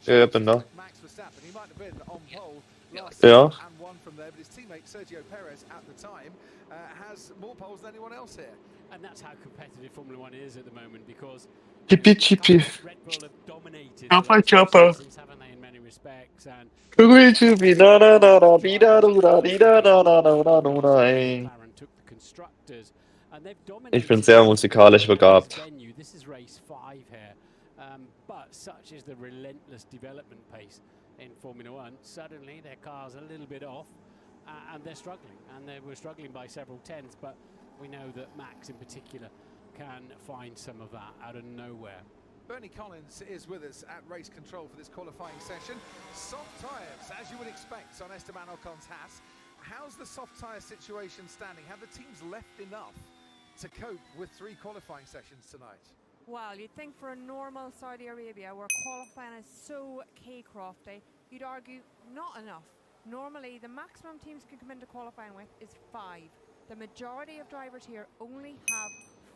Ja, bin da. Max Verstappen. He might have been on pole last Ja. season and won from there, but his teammate Sergio Perez at the time has more poles than anyone else here. And that's how competitive Formula One is at the moment, because Chippy, chippy. Red Bull have dominated Chopper, the last chopper. seasons, haven't they, in many respects? And Chippy, chippy, na na na na, di da do da, di da na na na na na na, ey. McLaren took the constructors, and they've Ich bin dominated sehr musikalisch this begabt. venue. This is race 5 here, but such is the relentless development pace in Formula One. Suddenly their car's a little bit off, and they're struggling, and they were struggling by several tenths, but we know that Max in particular can find some of that out of nowhere. Bernie Collins is with us at race control for this qualifying session. Soft tyres, as you would expect on Esteban Ocon's Haas. How's the soft tyre situation standing? Have the teams left enough to cope with 3 qualifying sessions tonight? Well, you'd think for a normal Saudi Arabia, where qualifying is so K-crofty, you'd argue not enough. Normally, the maximum teams can come into qualifying with is 5. The majority of drivers here only have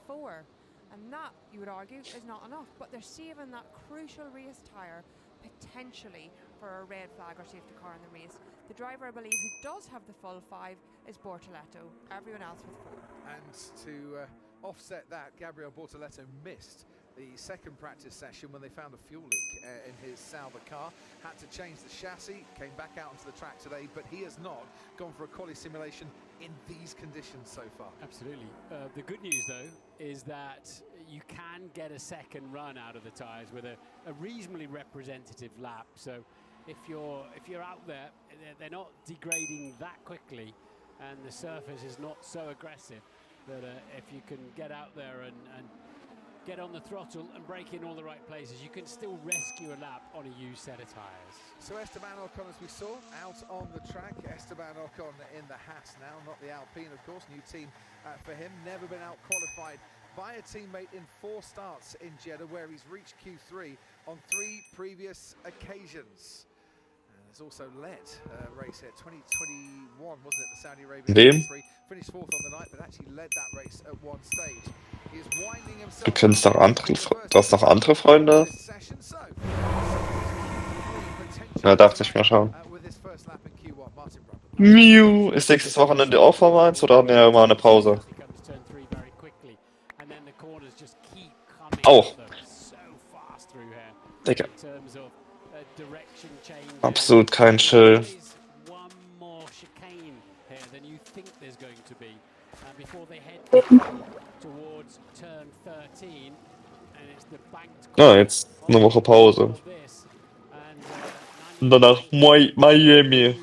4. And that, you would argue, is not enough. But they're saving that crucial race tyre potentially for a red flag or safety car in the race. The driver, I believe, who does have the full 5 is Bortoleto. Everyone else with 4. And to offset that, Gabriel Bortoleto missed the second practice session when they found a fuel leak in his Sauber car. Had to change the chassis, came back out onto the track today, but he has not gone for a quali simulation in these conditions so far. Absolutely. The good news, though, is that you can get a second run out of the tyres with a reasonably representative lap. So if you're out there, they're not degrading that quickly, and the surface is not so aggressive that if you can get out there and get on the throttle and brake in all the right places, you can still rescue a lap on a used set of tyres. So Esteban Ocon, as we saw, out on the track. Esteban Ocon in the Haas now, not the Alpine, of course. New team for him. Never been out-qualified by a teammate in 4 starts in Jeddah, where he's reached Q3 on 3 previous occasions. And has also led a race here, 2021, wasn't it, the Saudi Arabia Grand Prix? Finished 4th on the night, but actually led that race at one stage. Du kennst doch andere, du hast noch andere Freunde? Ja, dachte ich mir schon. Miu, ist nächstes Wochenende auch Formel 1 oder haben wir mal eine Pause? Auch. Digga. Absolut kein Chill. Ja, jetzt eine Woche Pause. Und danach Miami.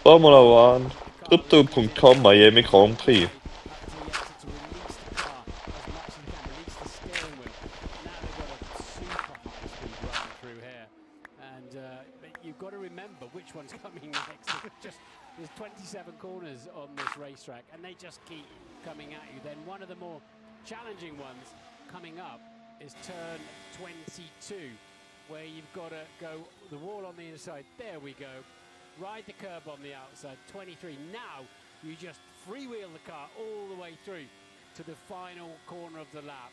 Formula One. Crypto.com Miami Grand Prix. You've got to remember which one's coming next. There's 27 corners on this racetrack, and they just keep coming at you. Then one of the more challenging ones coming up is turn 22, where you've got to go the wall on the inside. There we go. Ride the curb on the outside. 23. Now you just freewheel the car all the way through to the final corner of the lap.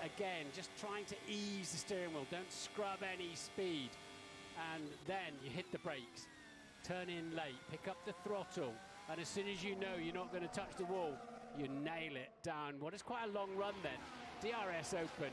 Again, just trying to ease the steering wheel. Don't scrub any speed. And then you hit the brakes, turn in late, pick up the throttle, and as soon as you know you're not going to touch the wall, you nail it down what is quite a long run then. DRS open,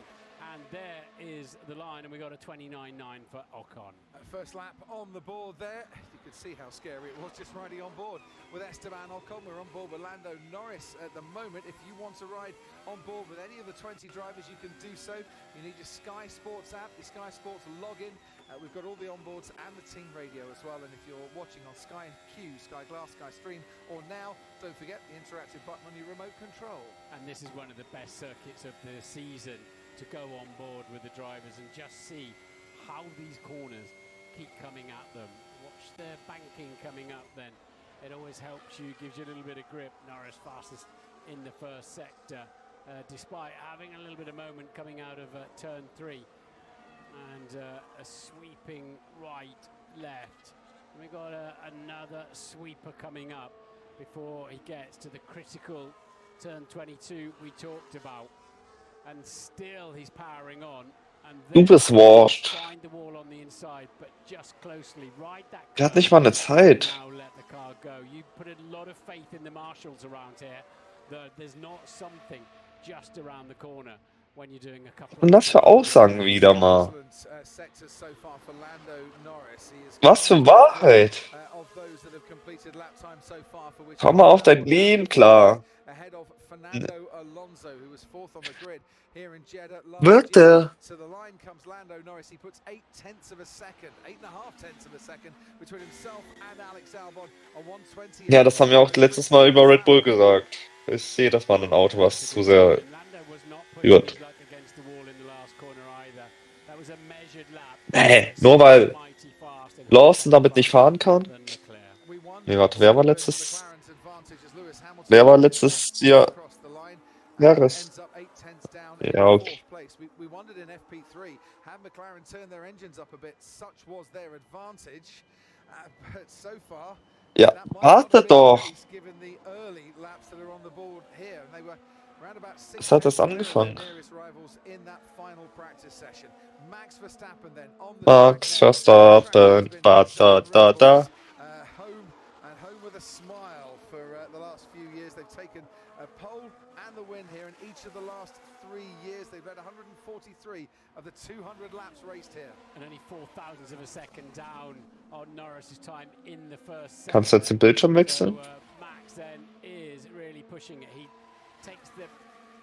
and there is the line, and we got a 29.9 for Ocon. First lap on the board there. You could see how scary it was just riding on board with Esteban Ocon. We're on board with Lando Norris at the moment. If you want to ride on board with any of the 20 drivers, you can do so. You need your Sky Sports app, your Sky Sports login. We've got all the onboards and the team radio as well. And if you're watching on Sky Q, Sky Glass, Sky Stream, or now, don't forget the interactive button on your remote control. And this is one of the best circuits of the season to go on board with the drivers and just see how these corners keep coming at them. Watch the banking coming up then. It always helps you, gives you a little bit of grip. Norris fastest in the first sector, despite having a little bit of moment coming out of turn 3. And a sweeping right, left. And we've got another sweeper coming up before he gets to the critical turn 22 we talked about. And still he's powering on. And Du bist washed. find the wall on the inside. closely. Ride that Der hat nicht mal eine Zeit. now let the car go. You put a lot of faith in the marshals around here. There's not something just around the corner when you're doing a couple Und of das für Aussagen wieder mal. Was für Wahrheit. Komm mal auf dein Leben klar. Ahead of Fernando Alonso, who was fourth on the grid here in Jeddah last Wird year. der? To the line comes Lando Norris. He puts 8/10 of a second, 8.5 of a second between himself and Alex Albon on 120. Ja, das haben wir auch letztes Mal über Red Bull gesagt. Ich sehe, das war ein Auto, was zu sehr wird. Nur weil Lawson damit nicht fahren kann? Nee, warte, wer war letztes Jahr? Harris. Ja, okay. We wondered in FP3, had McLaren turned their engines up a bit, such was their advantage. But so far, Ja, warte doch. given the early laps that are on the board here, and they were around about Es hat erst angefangen. rivals in that final practice session. Max Verstappen then on the Max Verstappen, da. home with a smile for the last few years. They've taken a pole and the win here in each of the last 3 years. They've led 143 of the 200 laps raced here. And only 4,000ths of a second down on Norris's time in the first Kannst du jetzt den Bildschirm wechseln? So, Max then is really pushing it. He takes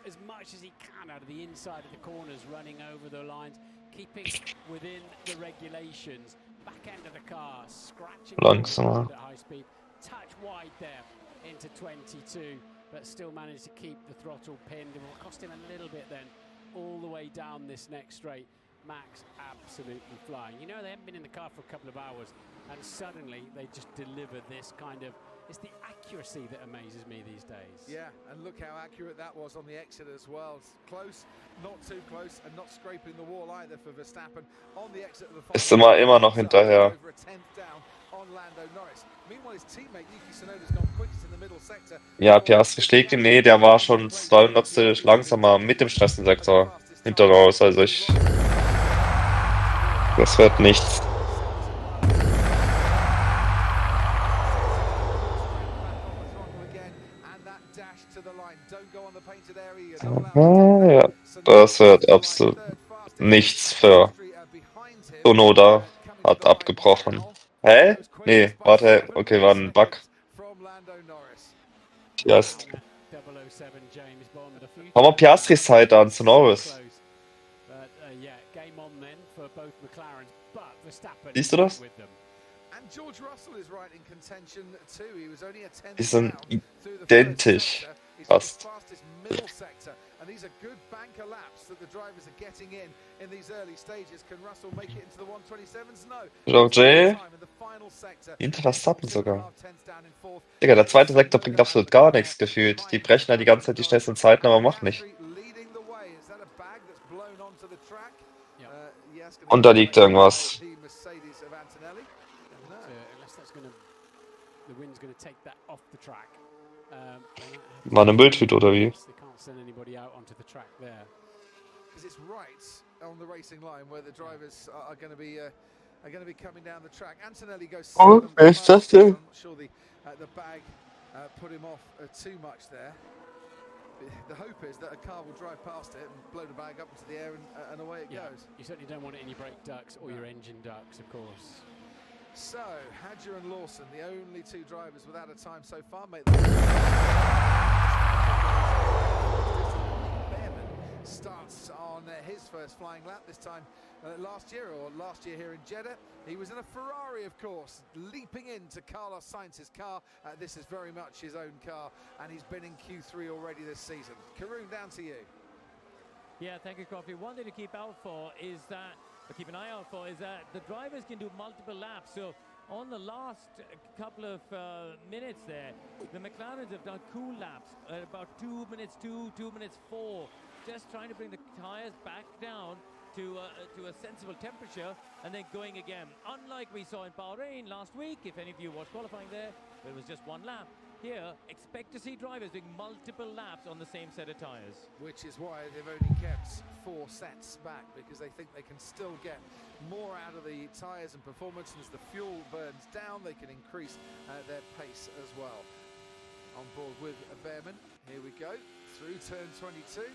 as much as he can out of the inside of the corners, running over the lines, keeping within the regulations. Back end of the car, scratching Langsamer. at high speed, touch wide there into 22, but still managed to keep the throttle pinned. It will cost him a little bit then, all the way down this next straight. Max absolutely flying. You know, they haven't been in the car for a couple of hours, and suddenly they just deliver this kind of, it's the accuracy that amazes me these days. Yeah, and look how accurate that was on the exit as well. Close, not too close, and not scraping the wall either for Verstappen on the exit of the final. Ist immer noch hinterher. Over a 10th down on Lando Norris. Meanwhile, his teammate Yuki Tsunoda's gone quickest in the middle sector. Ja, Piastri schlägt ihn. Nee, der war schon 200 langsamer mit dem Stressensektor hinter raus. Also das wird nichts. Ja, das wird absolut nichts für Tsunoda. Hat abgebrochen. Hä? Nee, warte. Okay, war ein Bug. Piastri. Hau mal Piastris Zeit an zu Norris. Siehst du das? Die sind identisch. Fast. And these are good banker laps that the drivers are getting in these early stages. Can Russell make it into the 127s? No. George, hinter Verstappen sogar. Digga, der zweite Sektor bringt absolut gar nichts gefühlt. Die brechen ja die ganze Zeit die schnellsten Zeiten, aber macht nicht. Und da liegt irgendwas. War eine Mülltüte oder wie? Send anybody out onto the track there. Because it's right on the racing line where the drivers are going to be coming down the track. Antonelli goes 7 miles. I'm not sure the bag put him off too much there. The hope is that a car will drive past it and blow the bag up into the air and away it goes. You certainly don't want it in your brake ducts or your engine ducts, of course. So, Hadger and Lawson, the only two drivers without a time so far, mate. Starts on his first flying lap, this time last year here in Jeddah. He was in a Ferrari, of course, leaping into Carlos Sainz's car. This is very much his own car, and he's been in Q3 already this season. Karun, down to you. Yeah, thank you, Coffee. One thing to keep an eye out for is that the drivers can do multiple laps. So on the last couple of minutes there, the McLarens have done cool laps at about 2 minutes 2, 2 minutes 4. Just trying to bring the tires back down to a sensible temperature and then going again. Unlike we saw in Bahrain last week, if any of you watched qualifying there, it was just one lap. Here, expect to see drivers doing multiple laps on the same set of tyres. Which is why they've only kept 4 sets back, because they think they can still get more out of the tyres and performance, and as the fuel burns down they can increase their pace as well. On board with Behrman, here we go, through turn 22.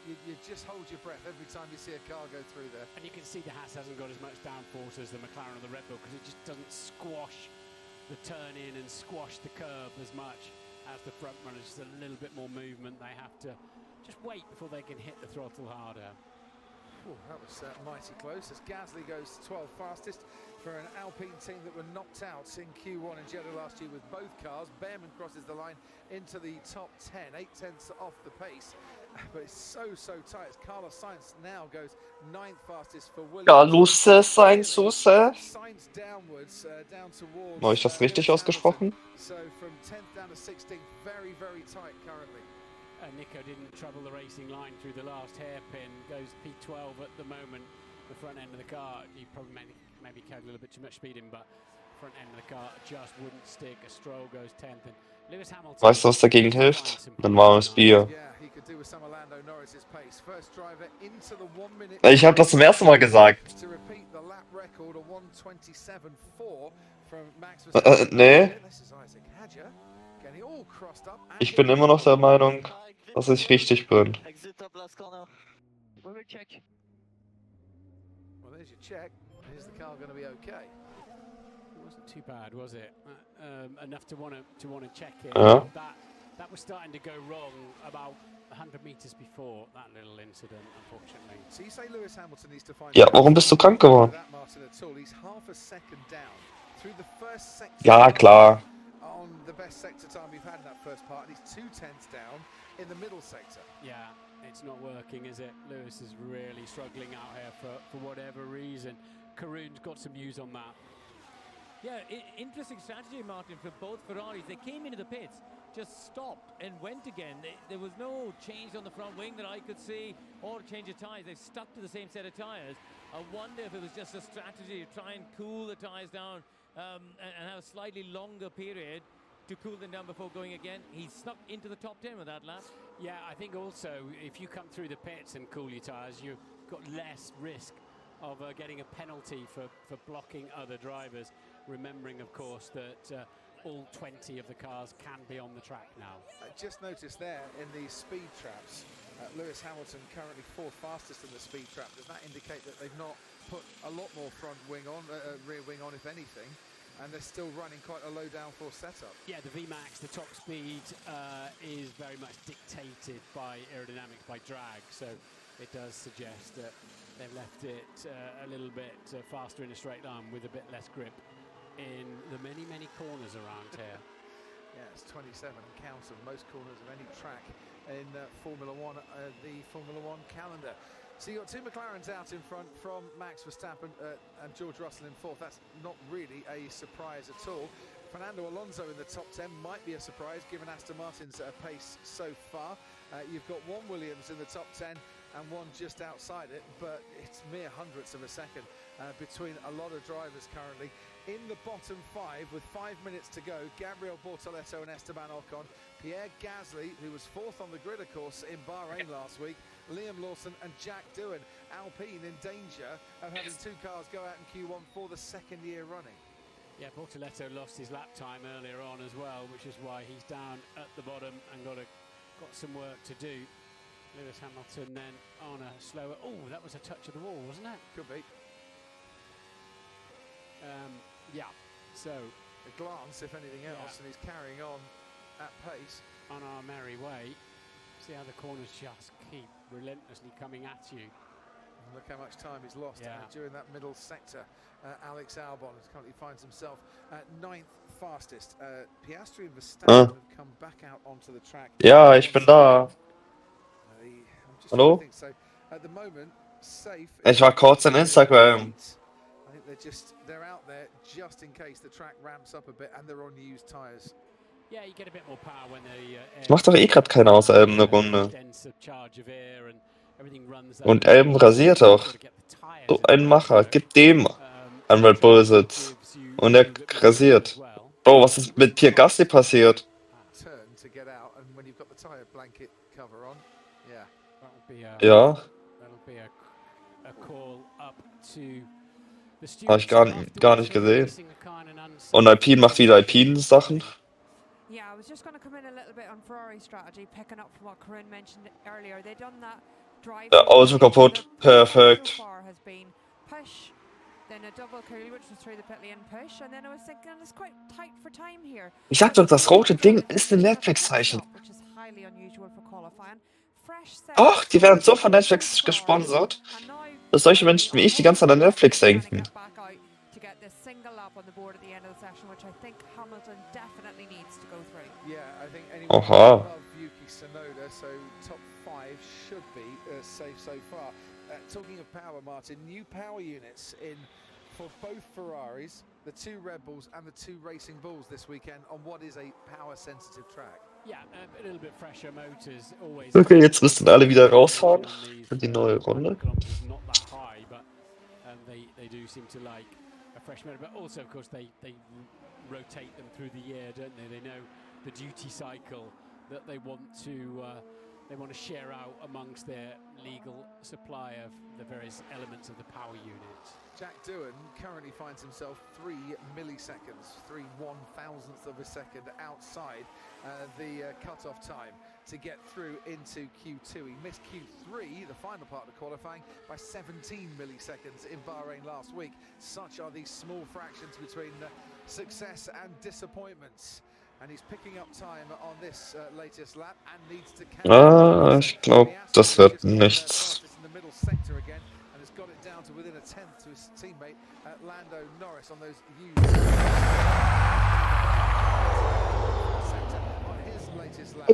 You just hold your breath every time you see a car go through there. And you can see the Haas hasn't got as much downforce as the McLaren or the Red Bull, because it just doesn't squash the turn in and squash the curb as much as the front runners. Just a little bit more movement. They have to just wait before they can hit the throttle harder. Ooh, that was mighty close as Gasly goes 12th fastest for an Alpine team that were knocked out in Q1 in Jeddah last year with both cars. Behrman crosses the line into the top 10, 8/10 off the pace, but it's so tight as Carlos Sainz now goes 9th fastest for Williams. Carlos Sainz. Sainz downwards, down towards Habe ich das richtig Lewis ausgesprochen? Hamilton. So from 10th down to 16th, very tight currently. Nico didn't trouble the racing line through the last hairpin, goes P12 at the moment, the front end of the car. He probably maybe carried a little bit too much speed in, but front end of the car just wouldn't stick. A Stroll goes 10th, and Lewis Hamilton. Weißt du, was dagegen hilft? Ein warmes Bier. Yeah, he could do with some of Lando Norris's pace. First driver into the 1 minute. Ich habe das zum ersten Mal gesagt. To repeat the lap record of 1:27.4 from Max Nee. This is Isaac Hadjar getting all crossed up. Ich bin immer noch der Meinung, dass ich richtig bin. Exit top last corner. We will check. Well, there's your check. Is the car going to be okay? It wasn't too bad, was it? Enough to want to check it. Ja. That was starting to go wrong about 100 meters before that little incident, unfortunately. So you say Lewis Hamilton needs to find. Ja, warum bist du krank geworden? That Martin at all. He's half a second down through the first sector. Ja, klar. On the best sector time we've had in that first part, and he's 2/10 down in the middle sector. Yeah, it's not working, is it? Lewis is really struggling out here for whatever reason. Karun's got some news on that. Yeah, interesting strategy, Martin, for both Ferraris. They came into the pits, just stopped and went again. There was no change on the front wing that I could see, or change of tyres. They stuck to the same set of tyres. I wonder if it was just a strategy to try and cool the tyres down and have a slightly longer period to cool them down before going again. He snuck into the top 10 with that lap. Yeah, I think also if you come through the pits and cool your tyres, you've got less risk of getting a penalty for blocking other drivers. Remembering, of course, that all 20 of the cars can be on the track now. I just noticed there in the speed traps, Lewis Hamilton currently 4th fastest in the speed trap. Does that indicate that they've not put a lot more front wing on, rear wing on, if anything, and they're still running quite a low downforce setup? Yeah, the VMAX, the top speed, is very much dictated by aerodynamics, by drag. So it does suggest that they've left it a little bit faster in a straight line with a bit less grip in the many corners around here. Yeah, it's 27 count of most corners of any track in Formula One, the Formula One calendar. So you've got 2 McLarens out in front from Max Verstappen and George Russell in 4th. That's not really a surprise at all. Fernando Alonso in the top 10 might be a surprise given Aston Martin's pace so far. You've got 1 Williams in the top 10 and 1 just outside it, but it's mere hundredths of a second between a lot of drivers currently. In the bottom 5 with 5 minutes to go, Gabriel Bortoleto and Esteban Ocon, Pierre Gasly, who was 4th on the grid, of course, in Bahrain last week, Liam Lawson and Jack Doohan. Alpine in danger of having 2 cars go out in Q1 for the 2nd year running. Yeah, Bortoleto lost his lap time earlier on as well, which is why he's down at the bottom and got some work to do. Lewis Hamilton then on a slower. Oh, that was a touch of the wall, wasn't it? Could be. Yeah, so A glance, if anything else, and he's carrying on at pace. on our merry way. See how the corners just keep relentlessly coming at you. And look how much time he's lost Yeah. during that middle sector. Alex Albon currently finds himself at 9th fastest. Piastri and Verstappen have come back out onto the track. Ja, ich bin da. I'm just Hallo? trying to think. So at the moment, safe. Ich war kurz in Instagram. I think they're out there just in case the track ramps up a bit and they're on used tyres. Yeah, you get a bit more power when the Macht doch eh grad keiner außer Elben eine Runde. extensive charge of air and everything runs Und over. Elben rasiert auch. Gotta get the tyres So in ein the Macher. right Gib dem work. ein Red Bull Sitz. Gives you Und er a little bit more rasiert. as well. Oh, was ist mit Pierre Gasly passiert? turn to get out, and when you've got the tyre blanket cover on, yeah. Ja, That'll be a call up to the habe ich stewards gar afterwards nicht for gesehen. releasing a car in an Und unsafe Alpine macht wieder Alpine-Sachen. Yeah, I was just going to come in a little bit on Ferrari strategy, picking up from what Corinne mentioned earlier. They done that drive. Der Auto kaputt. Perfekt. So far has been push, then a double curl, which was through the pit lane push, and then I was thinking it's quite tight for time here. Ich sag doch, das rote Ding ist ein Netflix-Zeichen. Which is highly unusual for qualifying. Fresh set, Doch, die werden so von so Netflix far, gesponsert, and now dass solche Menschen wie ich die ganze Zeit an Netflix denken. back out to get this single lap on the board at the end of the session, which I think Hamilton definitely needs to go through. Yeah, I think anyone Oha. above Yuki Tsunoda, so top 5 should be safe so far. Talking of power, Martin, new power units in for both Ferraris, the 2 Red Bulls and the 2 Racing Bulls this weekend on what is a power-sensitive track. Yeah, a little bit fresher motors always. Okay, jetzt müssten alle wieder rausfahren für die neue Runde. Not that high, but they do seem to like a fresh motor. But also, of course, they rotate them through the year, don't they? They know the duty cycle that they want to share out amongst their legal supply of the various elements of the power unit. Jack Doohan currently finds himself 3 milliseconds, 3/1000th of a second outside the cut-off time to get through into Q2. He missed Q3, the final part of qualifying, by 17 milliseconds in Bahrain last week. Such are these small fractions between success and disappointments. And he's picking up time on this latest lap and needs to Ah, ich glaube, das wird nichts. in the middle sector again and has got it down to within a tenth to his teammate Lando Norris on those used on his latest lap.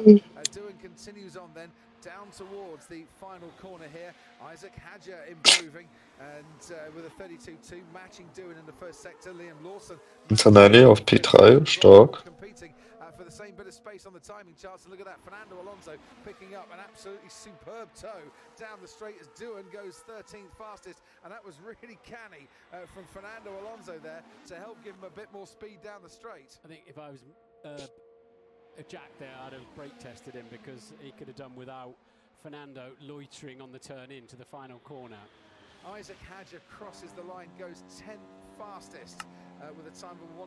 Doohan continues on then down towards the final corner here. Isaac Hadjar improving and with a 32.2 matching Doohan in the first sector. Liam Lawson Antonelli auf P3, stark. competing for the same bit of space on the timing charts. And look at that, Fernando Alonso picking up an absolutely superb toe down the straight as Doohan goes 13th fastest, and that was really canny from Fernando Alonso there to help give him a bit more speed down the straight. I think if I was a Jack there, I'd have brake tested him because he could have done without Fernando loitering on the turn into the final corner. Isaac Hadjar crosses the line, goes 10th fastest with a time of